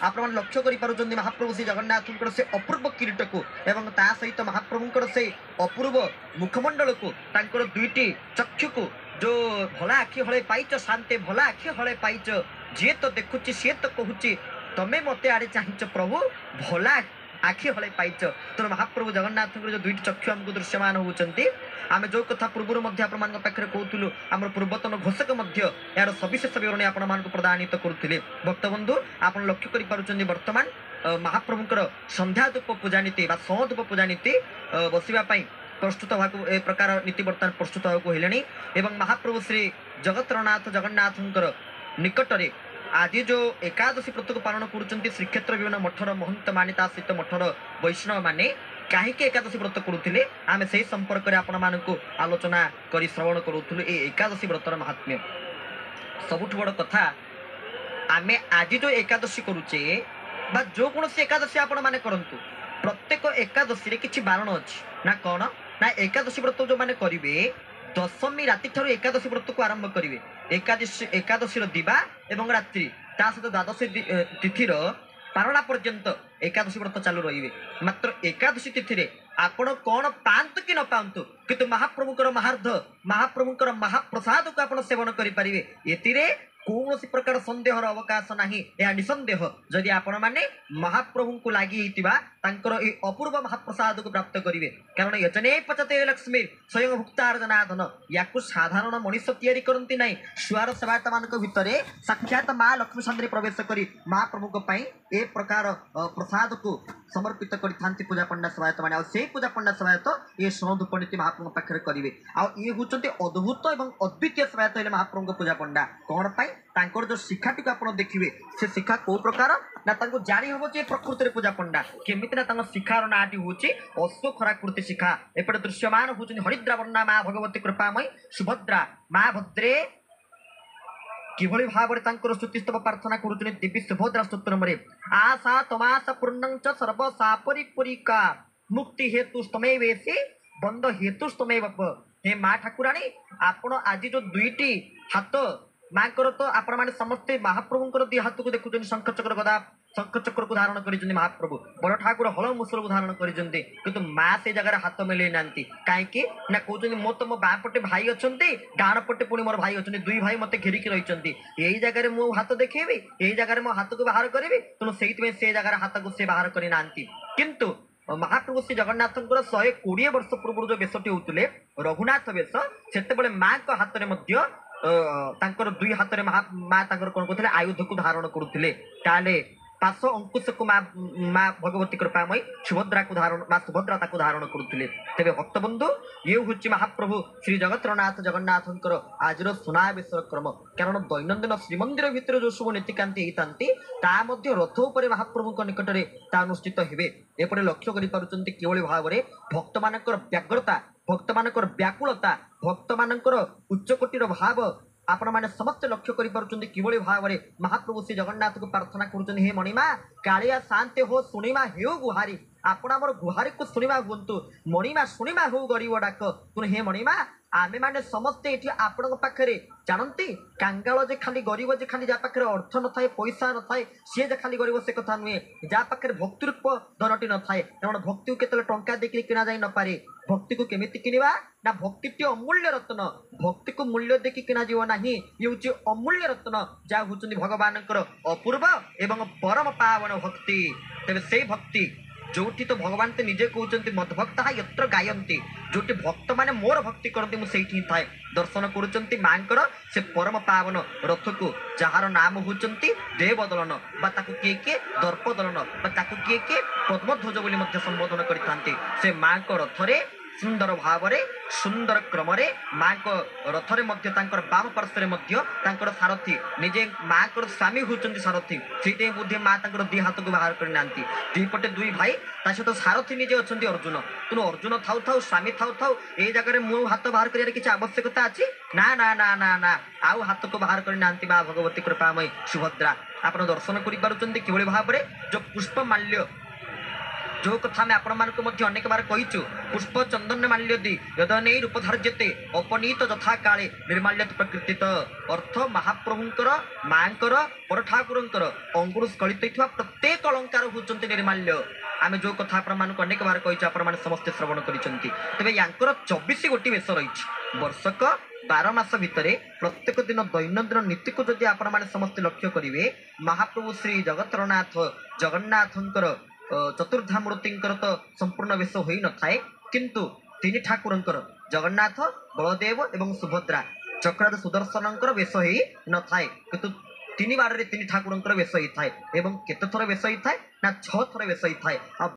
आपण लक्ष्य करिपारुछन्ति महाप्रभु श्री जगन्नाथंकर से अपूर्व किरीट को एवं ता सहित महाप्रभुंकर से अपूर्व मुखमंडल को तांकर दुईटी चक्षु को जो भला आखि हले पाइच शांति भला आखि हले पाइच जे तो देखुची से तो कहूची तमे मते आड़े चाहिच प्रभु भला आखि हले पाइच। तेणु महाप्रभु जगन्नाथ जो दुईटी चक्षु आमको दृश्यमान होउचंती आम जो कथा पूर्व पाखे कहूलु आम पूर्वतन घोषक यार सविशेष विवरणी आपण प्रदानित करुले। भक्तबंधु आप लक्ष्य कर बर्तमान महाप्रभुंकर संध्या धूप पूजा नीति सधूप पूजा नीति बसवाई प्रस्तुत ए प्रकार नीति बर्तमान प्रस्तुत होने एवं महाप्रभु श्री जगतरनाथ जगन्नाथंकर निकटरे आज जो एकादशी व्रत को पालन करुँच श्रीक्षेत्र विभिन्न मठर महंत मानिता सहित मठर वैष्णव माने कहीं एकादशी व्रत करुले आम से संपर्क में आपण मानक आलोचना कर श्रवण करूँ एकादशी व्रतर महात्म्य। सबुठ बड़ कथा आम आज जो एकादशी करुचे बा जो कौन एकादशी आपण मैंने करंतु प्रत्येक एकादशी किसी बारण अच्छी ना कौन ना एकादशी व्रत जो मैंने करेंगे दशमी राति ठारू एकादशी व्रत को आरंभ करेंगे एकादशी दिवा एवं रात्रि ता सहित द्वादशी तिथि पारणा पर्यंत एकादशी व्रत चालू रही मात्र एकादशी तिथि आपण कौन पातु कि न पातु किंतु महाप्रभुकर महार्ध महाप्रभुकर महाप्रसाद को आप सेवन करेंगे ये कौन प्रकार संदेह अवकाश ना यह निसंदेह जदि आपण मैंने महाप्रभु को लगी अपूर्व महाप्रसाद को प्राप्त करेंगे कारण यजने पचते लक्ष्मी स्वयं भुक्तार्जनाधन या साधारण मनीष तैयारी करती ना सुआर सेवायत मान भितर साक्षात माँ लक्ष्मी सामने प्रवेश कर महाप्रभु ए प्रकार प्रसाद को समर्पित करते पूजा पंडा सेवायत मैंने से पूजा पंडा सेवायत ये सधूप नीति महाप्रभु पाखे करेंगे आए हूँ अद्भुत और अद्वितीय सेवायत है महाप्रभु पूजा पंडा कौन पाई तांकर जो शिक्षाटी को आप देखिए से शिक्षा कौ प्रकार ना जानी हम प्रकृति पूजा पंडा केमी ना शिखार नाटी हूँ अश्वखराकृति शिखा एपटे दृश्यमान हूँ हरिद्रा वर्णा माँ भगवती कृपामयी सुभद्रा माँ भद्रे किभली भाव स्तुतिस्तव प्रार्थना करुँच देवी सुभद्रा स्तोत्रम आशा तमाशा पूर्ण सर्व सापरिपरिका मुक्ति हेतुस्तमे वेशी बंद हेतुस्तमे हे माँ ठाकुराणी आपण आज जो दुईटी हाथ माँ तो आपण मैंने समस्ते महाप्रभुंर दी हाथ को देखुं शंख चक्र गदा शंख चक्र को धारण कर महाप्रभु बड़ ठाकुर हल मुसल को धारण कर किंतु माँ से जगह हाथ मिले ना कहीं ना कहते मो तो मो बाँ पटे भाई अच्छा डाण पटे पुणी मोर भाई अच्छा दुई भाई मत घेरिक रही यही जगह मो हाथ देखेबी यही जगह मो हाथ को बाहर करी तेणु से जगह हाथ को से बाहर करना किंतु महाप्रभु श्री जगन्नाथ 120 वर्ष पूर्व जो बेशटी होते रघुनाथ बेश से माँ को हाथ में दुई हाथ में माँ कौन कहते आयुध को धारण करुले पार्श्व अंकुश को माँ भगवती कृपामयी सुभद्रा को धारण माँ सुभद्रा धारण करुले तेरे भक्तबंधु ये हूँ महाप्रभु श्री जगतरनाथ जगन्नाथंकर आज सुनावेश क्रम कारण दैनंदिन श्रीमंदिर भितर जो सब नीतिकांति होती रथ उपर महाप्रभु निकट में अनुष्ठित हे एपटे लक्ष्य करें किभली भाव में भक्त मान व्याग्रता भक्त मान व्याकुलता भक्त मान उच्चकोटीर भाव आपण मैंने समस्त लक्ष्य करें किभली भाव में महाप्रभु श्री जगन्नाथ को प्रार्थना करुँच हे मणिमा कालिया शांति हो शुणिमा हेउ गुहारी आपण आमर गुहारी को शुणिमा हूँ मणिमा शुणिमा हो गरीब डाक तुम हे मणिमा आमे माने समस्ते ये आपण पाखे जानती कांगाल जे खाली गरीब जे खाली जहाँ पाखे अर्थ न थाए पैसा न थाए सी जे खाली गरीब से कथा नुहे जहाँ पाखे भक्तिरूप धनटी न थाए कारण भक्ति को केतले टंका देकी किना जाई न पारे भक्ति को केमिति किनिबा ना भक्ति अमूल्य रत्न भक्ति को मूल्य देखी किना जीव नाही ये हूँ अमूल्य रत्न जहाँ हूँ भगवान अपूर्व एवं परम पावन भक्ति तेरे से भक्ति जोटी तो भगवान तो निजे कहते मदभक्त यत्र गायंती जोटी भक्त माने मोर भक्ति करती मुझे थाए दर्शन करुँच माँ से परम पावन रथ को जार नाम होती देवदलन किए किए दर्पदलन किए किए पद्मध्वज बोली संबोधन करते से माँ रथरे सुंदर भाव में सुंदर क्रम माँ को रथरे बाम पार्श्वर सारथी निजे माँ को स्वामी होती सारथी से बुद्धि माँ दी हाथ को बाहर करना दुईपटे दुई भाई सहित सारथी निजे अच्छा अर्जुन तेणु अर्जुन थाउ थाउ स्वामी थाउ थाउ ये जगह मु हाथ बाहर कर किसी आवश्यकता अच्छी ना ना ना ना ना आउ हाथ को बाहर करना माँ भगवती कृपामयी सुभद्रा आप दर्शन कर किभली भाव में जो पुष्पमाल्य जो कथा आम आपण मानक अनेक बार कहीचु पुष्प चंदन माल्य दी यदने रूप धार्यते अपनीत यथा काले निर्माल्यत प्रकृतित अर्थ महाप्रभुंकर मांकर पर ठाकुरंकर अंकुर स्खलित होइथवा प्रत्येक अलंकार होचंती निर्माल्य आम जो कथा आपण मानक अनेक बार कहीचु आपण माने समस्त श्रवण करिसंती तबे यांकर 24 गोटी वेश रहिछि वर्षक 12 मास भितरे प्रत्येक दिन दैनंदिन नीति को जदि आपण माने समस्त लक्ष्य करिवे महाप्रभु श्री जगतरनाथ जगन्नाथंकर चतुर्धा मूर्तिंकर तो संपूर्ण वेश होई न थाए किंतु तीन ठाकुरंकर जगन्नाथ बलदेव एवं सुभद्रा चक्राद सुदर्शनंकर वेश होई न थाए किंतु तीन बार तीन ठाकुरंकर वेश होई थाए एवं केते थर वेश होई थाए ना 6 थर वेश होई थाए।